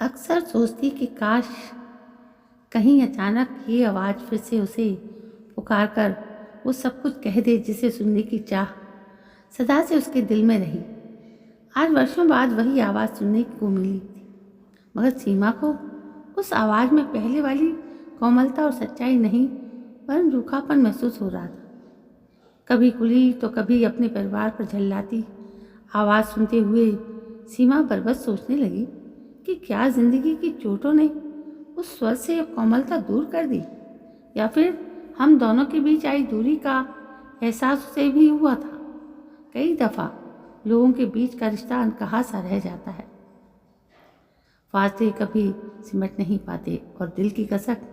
अक्सर सोचती कि काश कहीं अचानक ये आवाज़ फिर से उसे पुकार कर वो सब कुछ कह दे जिसे सुनने की चाह सदा से उसके दिल में रही। आज वर्षों बाद वही आवाज़ सुनने को मिली थी, मगर सीमा को उस आवाज़ में पहले वाली कोमलता और सच्चाई नहीं वरन रूखापन महसूस हो रहा था। कभी खुली तो कभी अपने परिवार पर झल्लाती आवाज़ सुनते हुए सीमा बरबस सोचने लगी कि क्या जिंदगी की चोटों ने उस स्वर से कोमलता दूर कर दी, या फिर हम दोनों के बीच आई दूरी का एहसास उसे भी हुआ था। कई दफ़ा लोगों के बीच का रिश्ता अनकहा सा रह जाता है, फासले कभी सिमट नहीं पाते और दिल की कसक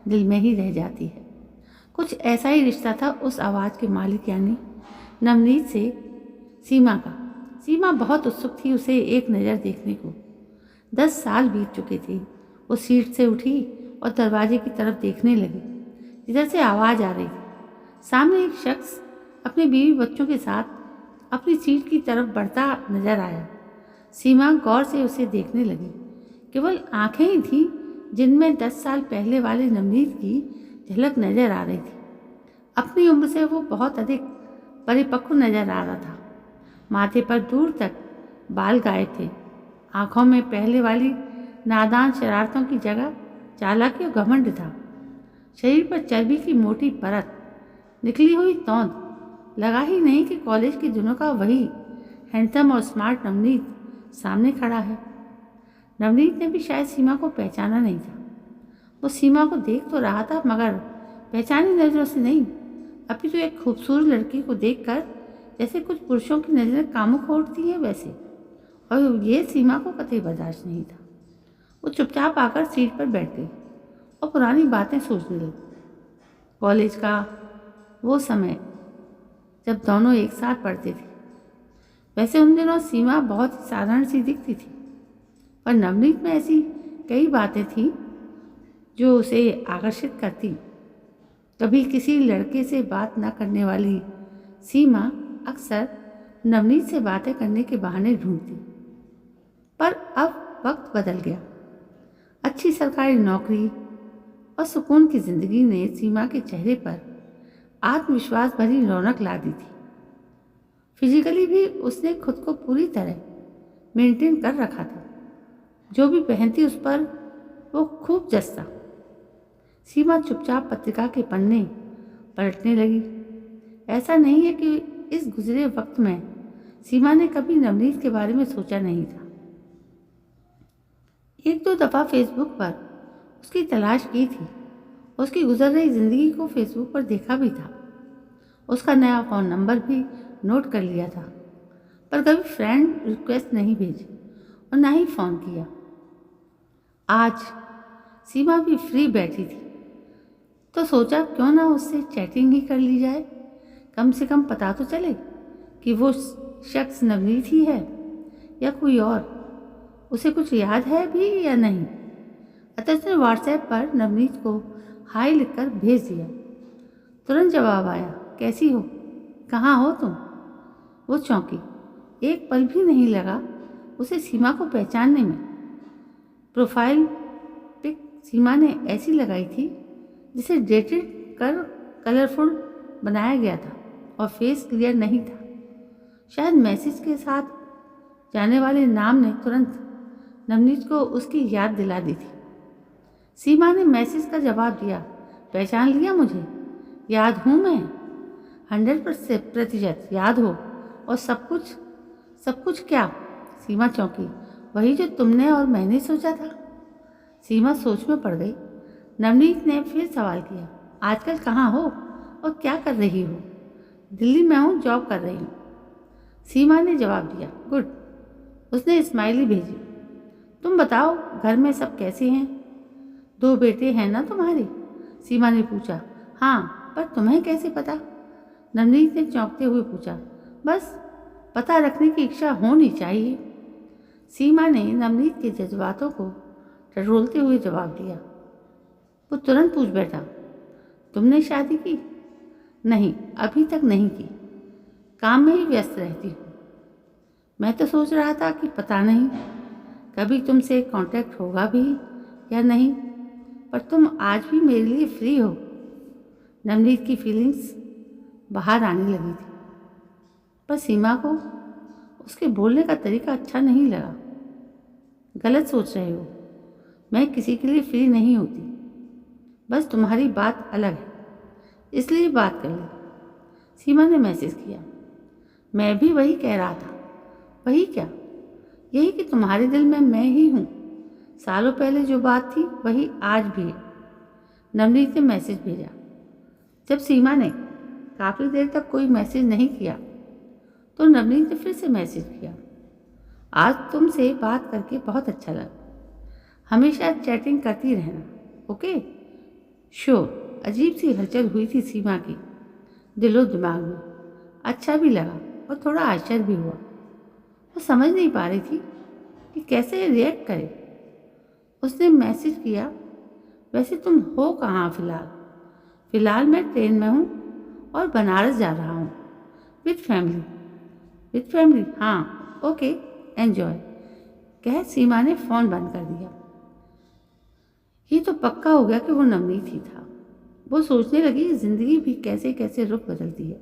दिल में ही रह जाती है। कुछ ऐसा ही रिश्ता था उस आवाज़ के मालिक यानी नवनीत से सीमा का। सीमा बहुत उत्सुक थी उसे एक नज़र देखने को। 10 साल बीत चुके थे। वो सीट से उठी और दरवाजे की तरफ देखने लगी जिधर से आवाज़ आ रही थी। सामने एक शख्स अपने बीवी बच्चों के साथ अपनी सीट की तरफ बढ़ता नजर आया। सीमा गौर से उसे देखने लगी। केवल आंखें ही थीं जिनमें 10 साल पहले वाले नवनीत की झलक नजर आ रही थी। अपनी उम्र से वो बहुत अधिक परिपक्व नजर आ रहा था। माथे पर दूर तक बाल गायब थे। आंखों में पहले वाली नादान शरारतों की जगह चालाकी और घमंड था। शरीर पर चर्बी की मोटी परत, निकली हुई तौंद। लगा ही नहीं कि कॉलेज के दिनों का वही हैंडसम और स्मार्ट नवनीत सामने खड़ा है। नवनीत ने भी शायद सीमा को पहचाना नहीं था। वो सीमा को देख तो रहा था मगर पहचानी नजरों से नहीं। अभी तो एक खूबसूरत लड़की को देखकर जैसे कुछ पुरुषों की नजरें कामुक उठती हैं वैसे, और ये सीमा को कतई बर्दाश्त नहीं था। वो चुपचाप आकर सीट पर बैठ गई और पुरानी बातें सोचने लगी। कॉलेज का वो समय जब दोनों एक साथ पढ़ते थे। वैसे उन दिनों सीमा बहुत ही साधारण सी दिखती थी, पर नवनीत में ऐसी कई बातें थीं जो उसे आकर्षित करती। कभी किसी लड़के से बात न करने वाली सीमा अक्सर नवनीत से बातें करने के बहाने ढूंढती। पर अब वक्त बदल गया। अच्छी सरकारी नौकरी और सुकून की जिंदगी ने सीमा के चेहरे पर आत्मविश्वास भरी रौनक ला दी थी। फिजिकली भी उसने खुद को पूरी तरह मेंटेन कर रखा था। जो भी पहनती उस पर वो खूब जचता। सीमा चुपचाप पत्रिका के पन्ने पलटने लगी। ऐसा नहीं है कि इस गुजरे वक्त में सीमा ने कभी नवनीत के बारे में सोचा नहीं था। एक दो दफ़ा फेसबुक पर उसकी तलाश की थी। उसकी गुजर रही ज़िंदगी को फेसबुक पर देखा भी था। उसका नया फ़ोन नंबर भी नोट कर लिया था, पर कभी फ्रेंड रिक्वेस्ट नहीं भेजी और ना ही फ़ोन किया। आज सीमा भी फ्री बैठी थी तो सोचा क्यों ना उससे चैटिंग ही कर ली जाए। कम से कम पता तो चले कि वो शख्स नवनीत ही है या कोई और। उसे कुछ याद है भी या नहीं। अतः उसने व्हाट्सएप पर नवनीत को हाय लिखकर भेज दिया। तुरंत जवाब आया, कैसी हो, कहाँ हो तुम। वो चौंकी। एक पल भी नहीं लगा उसे सीमा को पहचानने में। प्रोफाइल पिक सीमा ने ऐसी लगाई थी जिसे डेटेड कर कलरफुल बनाया गया था और फेस क्लियर नहीं था। शायद मैसेज के साथ जाने वाले नाम ने तुरंत नवनीत को उसकी याद दिला दी थी। सीमा ने मैसेज का जवाब दिया, पहचान लिया मुझे? याद हूँ मैं, 100% याद हो। और सब कुछ क्या? सीमा चौंकी। वही जो तुमने और मैंने सोचा था। सीमा सोच में पड़ गई। नवनीत ने फिर सवाल किया, आजकल कहाँ हो और क्या कर रही हो? दिल्ली में हूँ, जॉब कर रही हूँ। सीमा ने जवाब दिया, गुड। उसने स्माइली भेजी। तुम बताओ घर में सब कैसे हैं? 2 बेटे हैं ना तुम्हारे? सीमा ने पूछा। हाँ, पर तुम्हें कैसे पता? नवनीत ने चौंकते हुए पूछा। बस पता रखने की इच्छा होनी चाहिए। सीमा ने नवनीत के जज्बातों को टटोलते हुए जवाब दिया। वो तुरंत पूछ बैठा, तुमने शादी की? नहीं, अभी तक नहीं की। काम में ही व्यस्त रहती हूँ। मैं तो सोच रहा था कि पता नहीं कभी तुमसे कांटेक्ट होगा भी या नहीं, पर तुम आज भी मेरे लिए फ्री हो। नवनीत की फीलिंग्स बाहर आने लगी थी, पर सीमा को उसके बोलने का तरीका अच्छा नहीं लगा। गलत सोच रहे हो, मैं किसी के लिए फ्री नहीं होती, बस तुम्हारी बात अलग है, इसलिए बात कर ली। सीमा ने मैसेज किया। मैं भी वही कह रहा था। वही क्या? यही कि तुम्हारे दिल में मैं ही हूँ। सालों पहले जो बात थी वही आज भी है। नवनीत ने मैसेज भेजा। जब सीमा ने काफ़ी देर तक कोई मैसेज नहीं किया तो नवनीत ने फिर से मैसेज किया। आज तुमसे बात करके बहुत अच्छा लगा। हमेशा चैटिंग करती रहना, ओके? श्योर। अजीब सी हलचल हुई थी सीमा की दिलो दिमाग में। अच्छा भी लगा और थोड़ा आश्चर्य भी हुआ। वो समझ नहीं पा रही थी कि कैसे रिएक्ट करे। उसने मैसेज किया, वैसे तुम हो कहाँ फ़िलहाल? फ़िलहाल मैं ट्रेन में हूँ और बनारस जा रहा हूँ विथ फैमिली। With family? हाँ, ओके, एन्जॉय। कह सीमा ने फ़ोन बंद कर दिया। ये तो पक्का हो गया कि वो नवनीत ही था। वो सोचने लगी ज़िंदगी भी कैसे कैसे रुख बदलती है।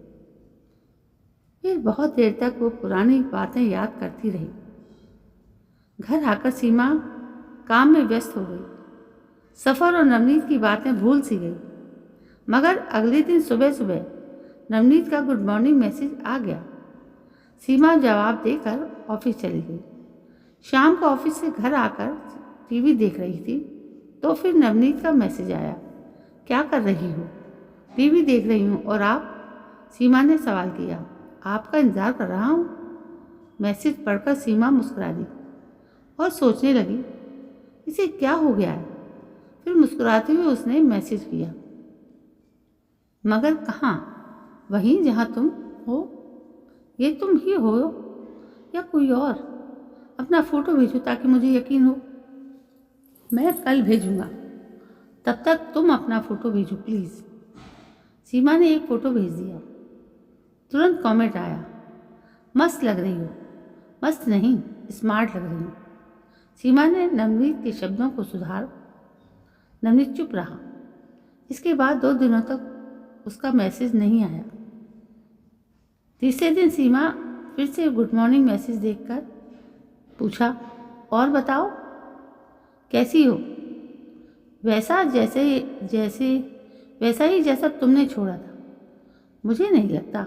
फिर बहुत देर तक वो पुरानी बातें याद करती रही। घर आकर सीमा काम में व्यस्त हो गई। सफ़र और नवनीत की बातें भूल सी गई। मगर अगले दिन सुबह सुबह नवनीत का गुड मॉर्निंग मैसेज आ गया। सीमा जवाब देकर ऑफिस चली गई। शाम को ऑफिस से घर आकर टीवी देख रही थी तो फिर नवनीत का मैसेज आया। क्या कर रही हो? टीवी देख रही हूँ। और आप? सीमा ने सवाल किया। आपका इंतज़ार कर रहा हूँ। मैसेज पढ़कर सीमा मुस्कुरा दी और सोचने लगी इसे क्या हो गया है। फिर मुस्कुराते हुए उसने मैसेज किया। मगर कहाँ? वहीं जहाँ तुम हो। ये तुम ही हो या कोई और? अपना फ़ोटो भेजो ताकि मुझे यकीन हो। मैं कल भेजूँगा, तब तक तुम अपना फ़ोटो भेजो प्लीज़। सीमा ने एक फ़ोटो भेज दिया। तुरंत कमेंट आया, मस्त लग रही हो। मस्त नहीं, स्मार्ट लग रही हो। सीमा ने नवनीत के शब्दों को सुधार। नवनीत चुप रहा। इसके बाद 2 दिनों तक उसका मैसेज नहीं आया। तीसरे दिन सीमा फिर से गुड मॉर्निंग मैसेज देखकर पूछा, और बताओ कैसी हो? वैसा ही जैसा तुमने छोड़ा था। मुझे नहीं लगता।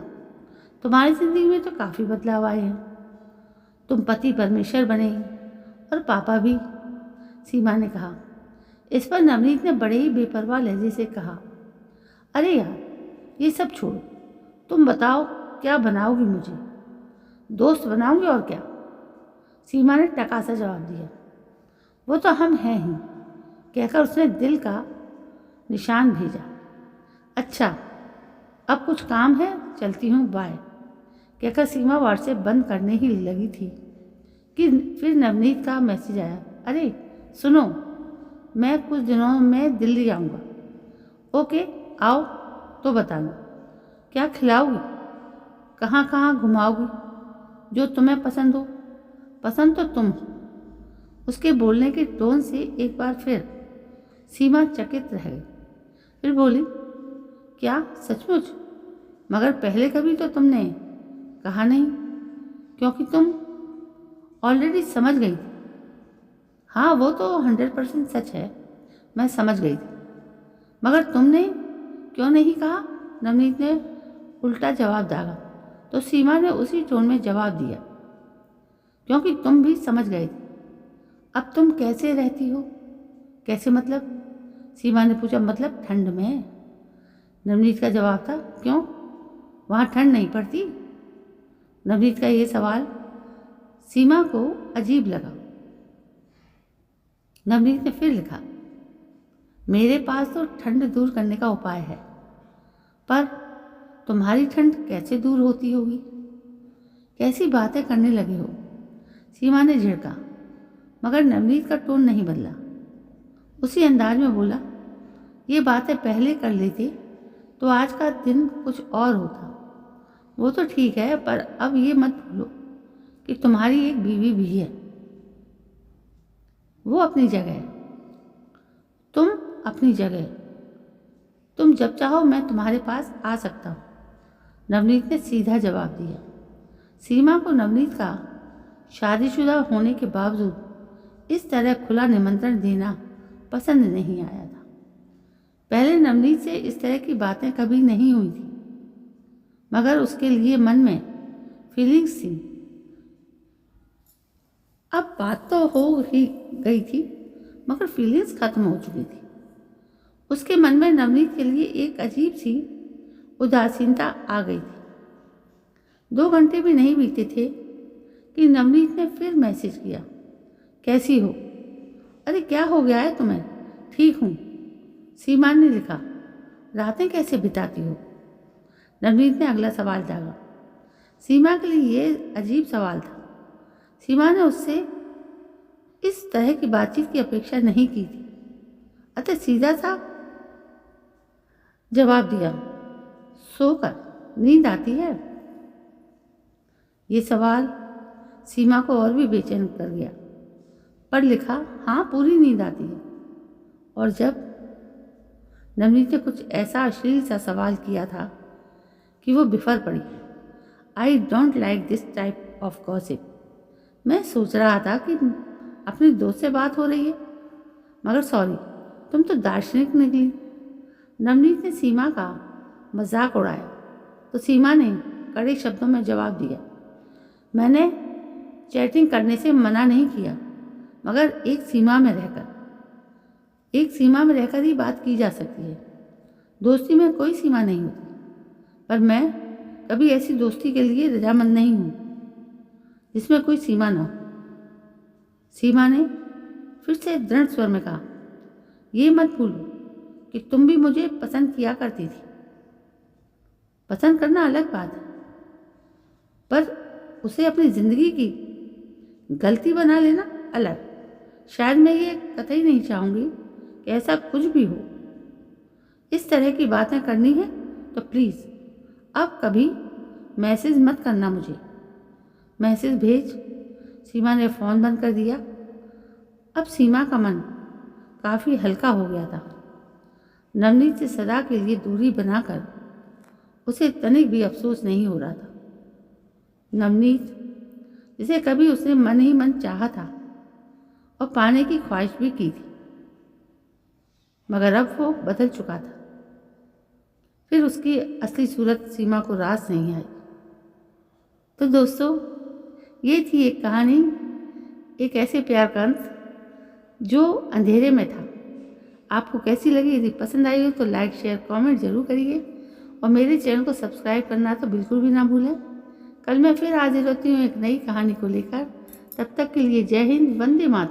तुम्हारी ज़िंदगी में तो काफ़ी बदलाव आए हैं। तुम पति परमेश्वर बने और पापा भी। सीमा ने कहा। इस पर नवनीत ने बड़े ही बेपरवाह लहजे से कहा, अरे यार, ये सब छोड़ो। तुम बताओ क्या बनाओगी मुझे? दोस्त बनाऊंगी और क्या? सीमा ने टकासा जवाब दिया। वो तो हम हैं ही, कहकर उसने दिल का निशान भेजा। अच्छा, अब कुछ काम है, चलती हूँ, बाय, कहकर सीमा व्हाट्सएप बंद करने ही लगी थी कि फिर नवनीत का मैसेज आया। अरे सुनो, मैं कुछ दिनों में दिल्ली आऊँगा। ओके, आओ तो बताना क्या खिलाओगी, कहाँ कहाँ घुमाओगी, जो तुम्हें पसंद हो। पसंद तो तुम हो। उसके बोलने के टोन से एक बार फिर सीमा चकित रह गई। फिर बोली, क्या सचमुच? मगर पहले कभी तो तुमने कहा नहीं, क्योंकि तुम ऑलरेडी समझ गई थी। हाँ, वो तो 100% सच है, मैं समझ गई थी। मगर तुमने क्यों नहीं कहा? नवनीत ने उल्टा जवाब दागा तो सीमा ने उसी टोन में जवाब दिया, क्योंकि तुम भी समझ गए थे। अब तुम कैसे रहती हो? कैसे मतलब? सीमा ने पूछा। मतलब ठंड में। नवनीत का जवाब था। क्यों, वहाँ ठंड नहीं पड़ती? नवनीत का ये सवाल सीमा को अजीब लगा। नवनीत ने फिर लिखा, मेरे पास तो ठंड दूर करने का उपाय है, पर तुम्हारी ठंड कैसे दूर होती होगी? कैसी बातें करने लगे हो? सीमा ने झिड़का, मगर नवनीत का टोन नहीं बदला। उसी अंदाज में बोला, ये बातें पहले कर लेते तो आज का दिन कुछ और होता। वो तो ठीक है, पर अब ये मत भूलो कि तुम्हारी एक बीवी भी है। वो अपनी जगह, तुम अपनी जगह, तुम जब चाहो मैं तुम्हारे पास आ सकता हूँ, नवनीत ने सीधा जवाब दिया। सीमा को नवनीत का शादीशुदा होने के बावजूद इस तरह खुला निमंत्रण देना पसंद नहीं आया था। पहले नवनीत से इस तरह की बातें कभी नहीं हुई थी, मगर उसके लिए मन में फीलिंग्स थी। अब बात तो हो ही गई थी, मगर फीलिंग्स खत्म हो चुकी थी। उसके मन में नवनीत के लिए एक अजीब सी उदासीनता आ गई थी। 2 घंटे भी नहीं बीते थे कि नवनीत ने फिर मैसेज किया, कैसी हो? अरे क्या हो गया है तुम्हें? ठीक हूँ, सीमा ने लिखा। रातें कैसे बिताती हो? नवनीत ने अगला सवाल दागा। सीमा के लिए ये अजीब सवाल था। सीमा ने उससे इस तरह की बातचीत की अपेक्षा नहीं की थी, अतः सीधा सा जवाब दिया, सोकर, नींद आती है? ये सवाल सीमा को और भी बेचैन कर गया, पर लिखा, हाँ पूरी नींद आती है। और जब नवनीत ने कुछ ऐसा अश्लील सा सवाल किया था कि वो बिफर पड़ी। I don't like this type of gossip. मैं सोच रहा था कि अपने दोस्त से बात हो रही है, मगर सॉरी, तुम तो दार्शनिक निकली। नवनीत ने सीमा का मजाक उड़ाया तो सीमा ने कड़े शब्दों में जवाब दिया, मैंने चैटिंग करने से मना नहीं किया, मगर एक सीमा में रहकर ही बात की जा सकती है। दोस्ती में कोई सीमा नहीं होती, पर मैं कभी ऐसी दोस्ती के लिए रजामंद नहीं हूँ जिसमें कोई सीमा न हो। सीमा ने फिर से दृढ़ स्वर में कहा, ये मत भूलो कि तुम भी मुझे पसंद किया करती थी। पसंद करना अलग बात है, पर उसे अपनी जिंदगी की गलती बना लेना अलग। शायद मैं ये कतई नहीं चाहूँगी कि ऐसा कुछ भी हो। इस तरह की बातें करनी है तो प्लीज़ अब कभी मैसेज मत करना मुझे। मैसेज भेज। सीमा ने फ़ोन बंद कर दिया। अब सीमा का मन काफ़ी हल्का हो गया था। नवनीत से सदा के लिए दूरी बनाकर उसे तनिक भी अफसोस नहीं हो रहा था। नवनीत जिसे कभी उसने मन ही मन चाहा था और पाने की ख्वाहिश भी की थी, मगर अब वो बदल चुका था। फिर उसकी असली सूरत सीमा को रास नहीं आई। तो दोस्तों, ये थी एक कहानी, एक ऐसे प्यार का अंत जो अंधेरे में था। आपको कैसी लगी? यदि पसंद आई हो तो लाइक शेयर कमेंट जरूर करिए और मेरे चैनल को सब्सक्राइब करना तो बिल्कुल भी ना भूलें। कल मैं फिर हाजिर होती हूँ एक नई कहानी को लेकर। तब तक के लिए जय हिंद, वंदे मातरम।